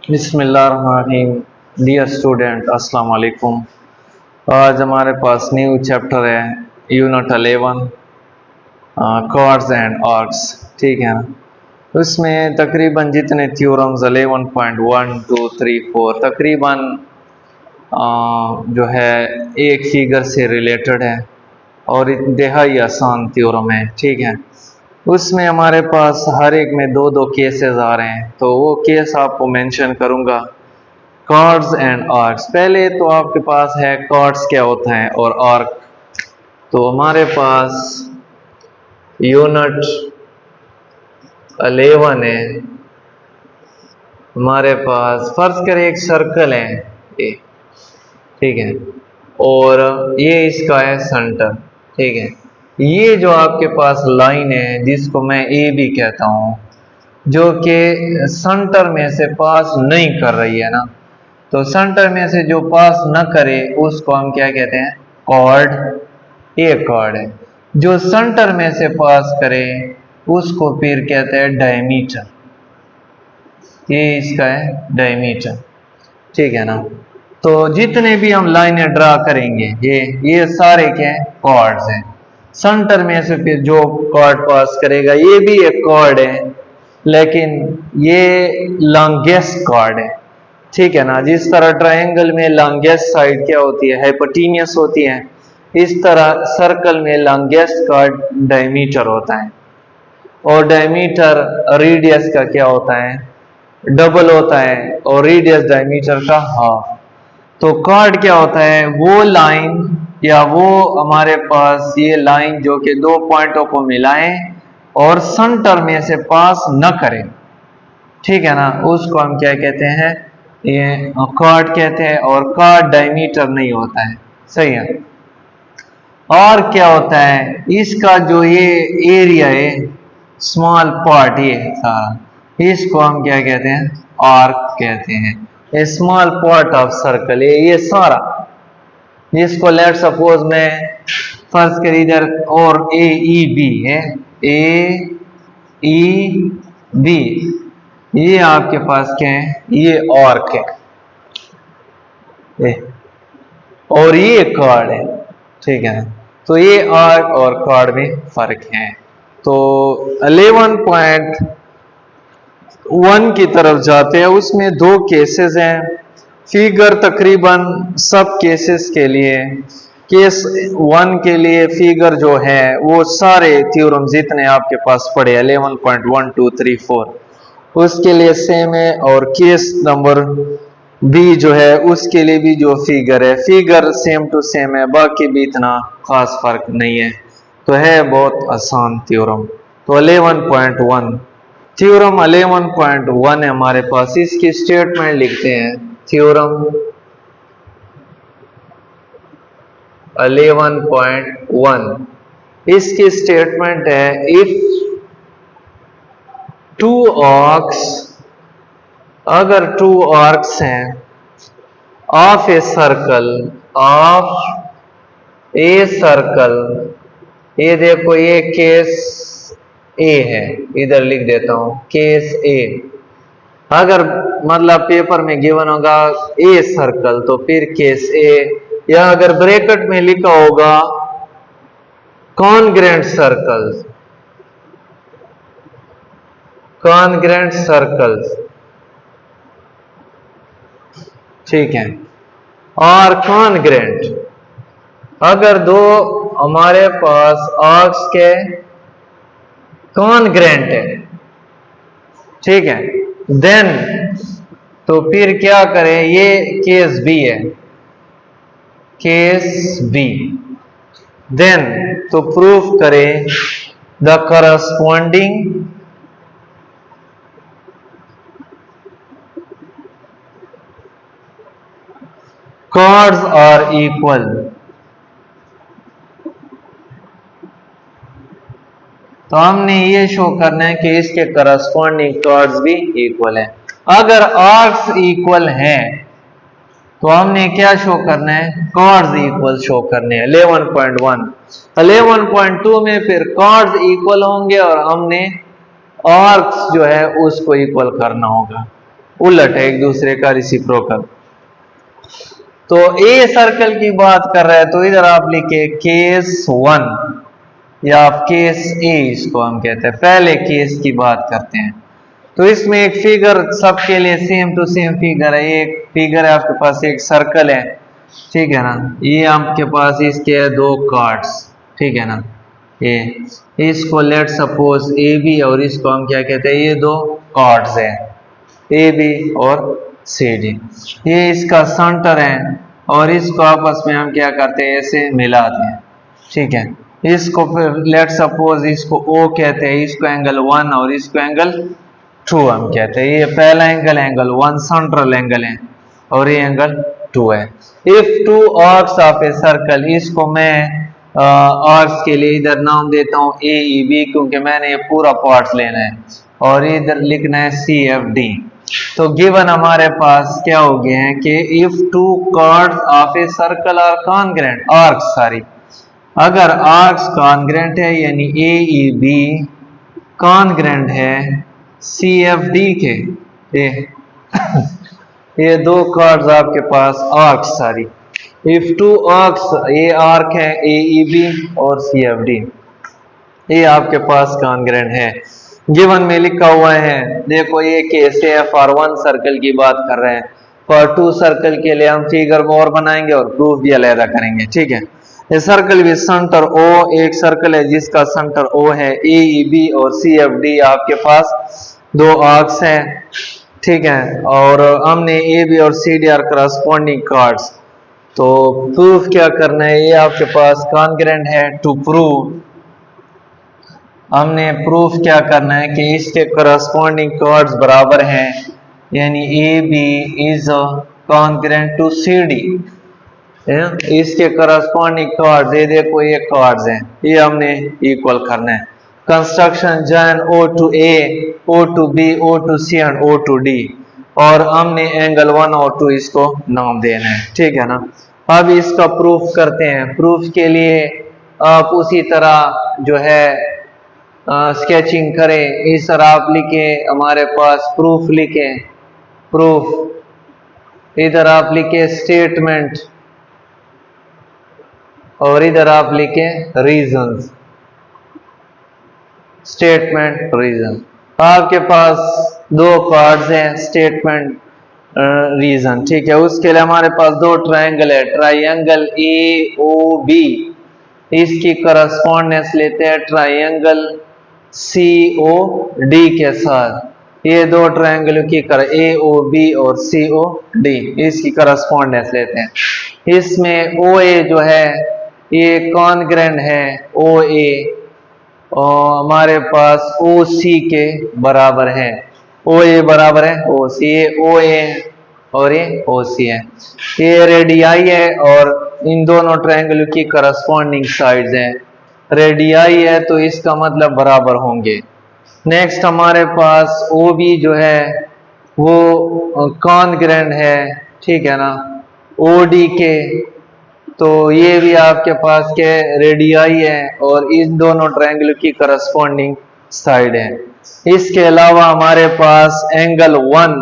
बिस्मिल्लाहिर्रहमानिर्रहीम। Dear student, अस्सलाम वालेकुम। आज हमारे पास न्यू चैप्टर है यूनिट 11 कॉर्ड्स एंड आर्क्स। ठीक है ना। उसमें तकरीबन जितने थ्योरम्स 11.1 2 3 4 तकरीबन जो है एक फिगर से रिलेटेड है और इंतहाई आसान थ्योरम है। ठीक है। उसमें हमारे पास हर एक में दो दो केसेस आ रहे हैं, तो वो केस आपको मेंशन करूंगा। कॉर्ड्स एंड आर्क्स, पहले तो आपके पास है कॉर्ड्स क्या होता है और आर्क। तो हमारे पास यूनिट 11 है। हमारे पास फर्ज करें एक सर्कल है ये, ठीक है, और ये इसका है सेंटर। ठीक है। ये जो आपके पास लाइन है जिसको मैं ए भी कहता हूं, जो कि सेंटर में से पास नहीं कर रही है ना, तो सेंटर में से जो पास न करे उसको हम क्या कहते हैं? कॉर्ड। ये कॉर्ड है। जो सेंटर में से पास करे उसको फिर कहते हैं डायमीटर। ये इसका है डायमीटर। ठीक है ना। तो जितने भी हम लाइनें ड्रा करेंगे ये सारे क्या हैं? कॉर्ड्स हैं। सेंटर में से फिर जो कॉर्ड पास करेगा ये भी एक कॉर्ड है, लेकिन ये लॉन्गेस्ट कॉर्ड है। ठीक है ना। जिस तरह ट्रायंगल में लॉन्गेस्ट साइड क्या होती है? हाइपोटेन्यूस होती है। इस तरह सर्कल में लॉन्गेस्ट कॉर्ड डायमीटर होता है, और डायमीटर रेडियस का क्या होता है? डबल होता है, और रेडियस डायमीटर का हाफ। तो कॉर्ड क्या होता है? वो लाइन या वो हमारे पास ये लाइन जो कि दो पॉइंटों को मिलाएं और सेंटर में से पास न करें। ठीक है ना। उसको हम क्या कहते हैं? ये कॉर्ड कहते हैं, और कॉर्ड डायमीटर नहीं होता है। सही है। और क्या होता है? इसका जो ये एरिया है, स्मॉल पार्ट, ये सारा, इसको हम क्या कहते हैं? आर्क कहते हैं। ए स्मॉल पार्ट ऑफ सर्कल, ये सारा, जिसको लेट सपोज मैं फर्ज कर इधर और ए ई बी है, ए ई बी, ये आपके पास क्या है? ये आर्क है, और ये कॉर्ड है। ठीक है। तो ये आर्क और कॉर्ड में फर्क है। तो 11.1 की तरफ जाते हैं। उसमें दो केसेस हैं। फिगर तकरीबन सब केसेस के लिए, केस 1 के लिए फिगर जो है वो सारे थ्योरम जितने आपके पास पड़े 11.1 2 3 4 उसके लिए सेम है, और केस नंबर बी जो है उसके लिए भी जो फिगर है, फिगर सेम टू सेम है, बाकी भी इतना खास फर्क नहीं है। तो है बहुत आसान थ्योरम। तो 11.1 थ्योरम 11.1 है हमारे पास। इसकी स्टेटमेंट लिखते हैं। थ्योरम 11.1, इसकी स्टेटमेंट है, इफ टू आर्क्स, अगर टू आर्क्स हैं of a circle, of a circle, ये देखो ये केस ए है, इधर लिख देता हूं केस ए। अगर मतलब पेपर में गिवन होगा ए सर्कल तो फिर केस ए, या अगर ब्रैकेट में लिखा होगा कॉन्ग्रेंट सर्कल्स, कॉन्ग्रेंट सर्कल्स, ठीक है, और कॉन्ग्रेंट, अगर दो हमारे पास आर्क्स के कॉन्ग्रेंट है, ठीक है, देन तो फिर क्या करें? ये केस बी है, केस बी। देन तो प्रूफ करें the corresponding chords are equal. तो हमने ये शो करना है कि इसके करस्पॉन्डिंग कॉर्ड्स भी इक्वल है। अगर आर्क्स इक्वल हैं तो हमने क्या शो करना है? कॉर्ड्स इक्वल शो करने हैं। 11.1 11.2 में फिर कॉर्ड्स इक्वल होंगे और हमने आर्क्स जो है उसको इक्वल करना होगा। उलट है एक दूसरे का, रेसिप्रोकल। तो ए सर्कल की बात कर रहे हैं तो इधर आप लिखे केस 1 या आप केस ए इसको हम कहते हैं। पहले केस की बात करते हैं। तो इसमें एक फिगर सबके लिए सेम टू सेम फिगर है। एक फिगर है आपके पास, एक सर्कल है, ठीक है ना। ये आपके पास इसके दो कार्ड्स, ठीक है ना। ये इसको लेट सपोज ए बी और इसको हम क्या कहते हैं, ये दो कार्ड्स हैं ए बी और सी डी। ये इसका सेंटर है और इसको आपस में हम क्या करते हैं, ऐसे मिलाते हैं, ठीक है। इसको फिर लेट सपोज इसको O कहते हैं, इसको एंगल 1 और इसको एंगल 2 हम कहते हैं। ये पहला एंगल 1 सेंट्रल एंगल है और ये एंगल 2 है। If two arcs of a circle, इसको मैं आर्क्स के लिए इधर नाम देता हूँ ए ई बी, क्योंकि मैंने ये पूरा पार्ट लेना है, और इधर लिखना है सी एफ डी। तो गिवन हमारे पास क्या हो गए हैं कि if two chords of a circle are congruent, arcs sorry, अगर आर्क्स कॉन्ग्रेंट है यानी ए ई बी कॉन्ग्रेंट है सी एफ डी के, ये दो कार्ड्स आपके पास आर्क्स सारी, इफ टू आर्क्स, ये आर्क है ए ई बी और सी एफ डी, ये आपके पास कॉन्ग्रेंट है। गिवन में लिखा हुआ है, देखो ये केस है फॉर 1 सर्कल की बात कर रहे हैं, फॉर 2 सर्कल के लिए हम फिगर और बनाएंगे और प्रूफ भी अलग करेंगे, ठीक है। ये सर्कल विद सेंटर ओ, एक सर्कल है जिसका सेंटर ओ है, ए ई बी और सी एफ डी आपके पास दो आर्क्स हैं, ठीक है। और हमने ए बी और C D are corresponding chords. तो प्रूफ क्या करना है, ये आपके पास कॉन्ग्रेंट है। टू प्रूव, हमने प्रूफ क्या करना है कि इसके करस्पॉन्डिंग कार्ड्स बराबर हैं, यानी A B is congruent to C D. इसके करस्पॉन्डिंग कार्ड दे देखो, ये कार्ड्स हैं, ये हमने इक्वल करना है। Construction join O to A, O to B, O to C and O to D, और हमने एंगल 1 और 2 इसको नाम देना है, ठीक है ना। अब इसका प्रूफ करते हैं। प्रूफ के लिए आप उसी तरह जो है स्केचिंग करें, इस तरह आप लिखे, हमारे पास प्रूफ लिखे, प्रूफ इधर आप लिखे स्टेटमेंट और इधर आप लिखे रीजंस, स्टेटमेंट रीजन। आपके पास दो कार्ड्स हैं स्टेटमेंट रीजन, ठीक है। उसके लिए हमारे पास दो ट्रायंगल है, ट्रायंगल ए ओ बी, इसकी करस्पॉन्डेंस लेते हैं ट्रायंगल सी ओ डी के साथ। ये दो ट्रायंगल की कर ए ओ बी और सी ओ डी, इसकी करस्पॉन्डेंस लेते हैं। इसमें ओ ए जो है ये कॉन्ग्रेंट है ओ ए, और हमारे पास ओ सी के बराबर है, ओ ए बराबर है ओ सी, ये ओ ए और ये ओ सी है। ये रेडियाई है और इन दोनों ट्रायंगल की करस्पॉन्डिंग साइड्स हैं। रेडियाई है तो इसका मतलब बराबर होंगे। नेक्स्ट हमारे पास ओ बी जो है वो कॉन्ग्रेंट है, ठीक है ना, ओ डी के। तो ये भी आपके पास के रेडियाई है और इन दोनों ट्रायंगल की करस्पॉन्डिंग साइड है। इसके अलावा हमारे पास एंगल 1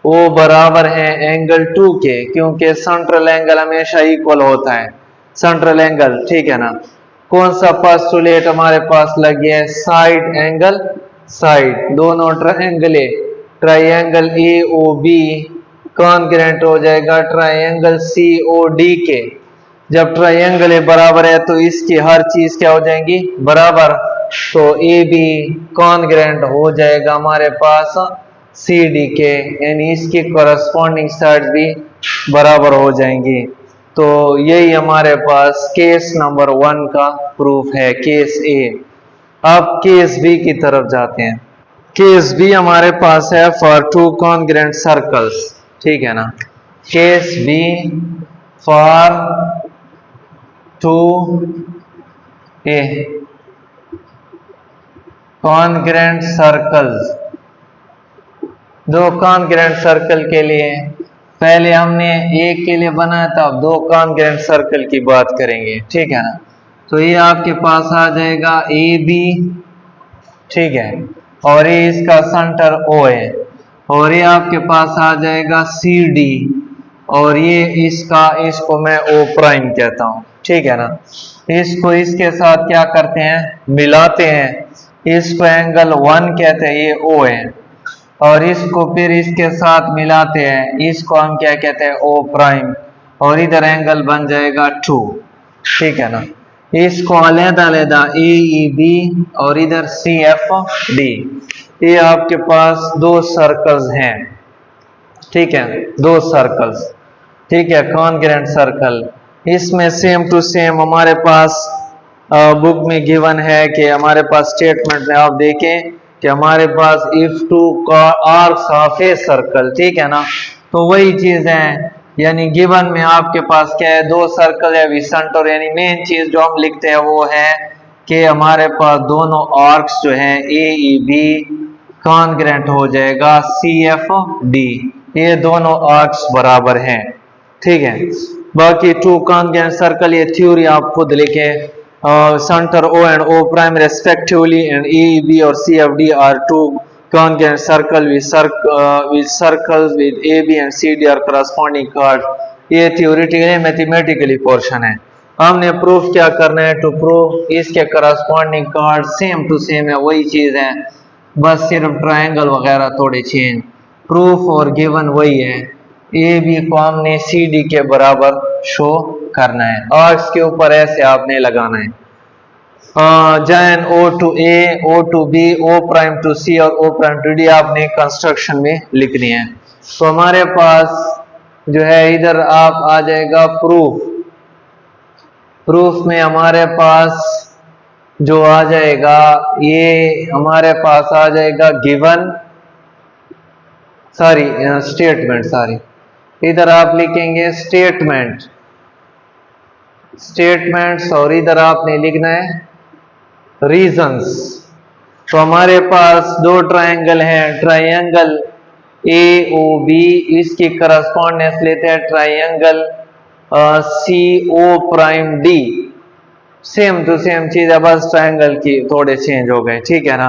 वो बराबर है एंगल 2 के, क्योंकि सेंट्रल एंगल हमेशा इक्वल होता है, सेंट्रल एंगल, ठीक है ना। कौन सा पोस्टुलेट हमारे पास लग गया है, साइड एंगल साइड, दोनों triangle triangle A O B congruent हो जाएगा ट्रायंगल सी ओ डी के। जब ट्रायंगल बराबर है तो इसकी हर चीज क्या हो जाएंगी, बराबर। तो ए बी कॉन्ग्रेंट हो जाएगा हमारे पास सी डी के, यानी इसकी करस्पॉन्डिंग साइड भी बराबर हो जाएंगी। तो यही हमारे पास केस नंबर 1 का प्रूफ है, केस ए। अब केस बी की तरफ जाते हैं। केस बी हमारे पास है फॉर 2 कॉन्ग्रेंट सर्कल्स, ठीक है ना। Case B for 2 A congruent circles, दो कॉन्ग्रेंट सर्कल के लिए, पहले हमने एक के लिए बनाया था, अब दो कॉन्ग्रेंट सर्कल की बात करेंगे, ठीक है ना। तो ये आपके पास आ जाएगा ए बी, ठीक है, और ये इसका सेंटर ओ है। और ये आपके पास आ जाएगा CD, और ये इसको मैं O प्राइम कहता हूं, ठीक है ना। इसको इसके साथ क्या करते हैं, मिलाते हैं। इसको एंगल 1 कहते हैं, ये O है, और इसको फिर इसके साथ मिलाते हैं, इसको हम क्या कहते हैं, O प्राइम, और इधर एंगल बन जाएगा 2, ठीक है ना। इसको अलग-अलग AEB और इधर CFD, ये आपके पास दो सर्कल्स हैं, ठीक है, दो सर्कल्स, ठीक है, कॉन्ग्रुएंट सर्कल। इसमें सेम टू सेम हमारे पास बुक में गिवन है कि हमारे पास स्टेटमेंट में आप देखें कि हमारे पास if two arcs of a circle, ठीक है ना, तो वही चीज है, यानी गिवन में आपके पास क्या है, दो सर्कल है विसंट, और यानी मेन चीज जो हम लिखते हैं वो है कि हमारे पास दोनों आर्क्स जो हैं AEB कॉन्ग्रुएंट हो जाएगा CFD, ये दोनों आर्क्स बराबर हैं, ठीक है। बाकी टू कॉन्ग्रुएंट सर्कल, ये थ्योरी आप खुद लिखें, centre O and O prime respectively and AEB और CFD are two congruent circle with circles with AB and CD are corresponding chord। ये theoretically मैथमेटिकली पोर्शन है। हमने प्रूफ क्या करना है, टू प्रूफ इसके corresponding chord same to same है, वही चीज है, बस सिर्फ ट्रायंगल वगैरह थोड़े चेंज। प्रूफ और गिवन वही है, ए बी को हमने CD के बराबर शो करना है, आर्क्स के ऊपर ऐसे आपने लगाना है। Join O to A, O to B, O prime to C और O प्राइम टू D आपने कंस्ट्रक्शन में लिखनी है। तो हमारे पास जो है इधर आप आ जाएगा प्रूफ, प्रूफ में हमारे पास जो आ जाएगा, ये हमारे पास आ जाएगा गिवन, स्टेटमेंट, इधर आप लिखेंगे स्टेटमेंट, स्टेटमेंट्स, और इधर आपने लिखना है रीजंस। तो हमारे पास दो ट्रायंगल हैं, ट्रायंगल AOB, इसकी करस्पॉन्डेंस लेते हैं triangle CO prime D, same to same चीज है, बस ट्रायंगल की थोड़े चेंज हो गए, ठीक है ना।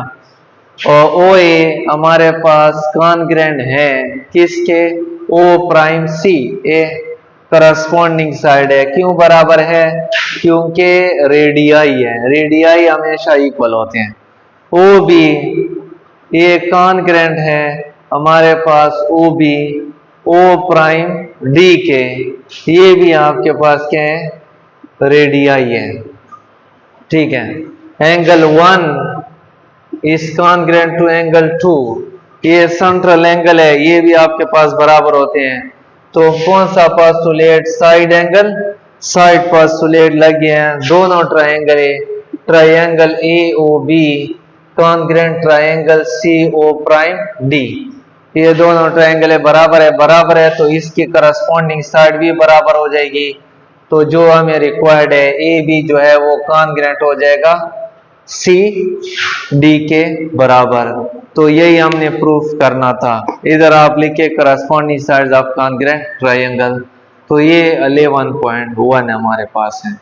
और OA हमारे पास कॉन्ग्रुएंट है किसके, O प्राइम C, ए करस्पॉन्डिंग साइड है, क्यों बराबर है, क्योंकि रेडियाई है, रेडियाई हमेशा इक्वल होते हैं। OB ये कॉन्ग्रुएंट है हमारे पास OB O प्राइम D के, ये भी आपके पास क्या है, रेडियाई है, ठीक है। Angle 1 is congruent to angle 2, ये सेंट्रल एंगल है, ये भी आपके पास बराबर होते हैं। तो कौन सा postulate, side angle, side postulate लग गए हैं, दोनों ट्रायंगल है, triangle AOB congruent triangle CO prime D, ये दोनों ट्रायंगल बराबर है, तो इसकी करस्पॉन्डिंग साइड भी बराबर हो जाएगी। तो जो हमें रिक्वायर्ड है AB जो है वो कॉन्ग्रुएंट हो जाएगा CD के बराबर। तो यही हमने प्रूफ करना था। इधर आप लिखे corresponding sides of congruent triangle. तो ये 11.1 हमारे पास है।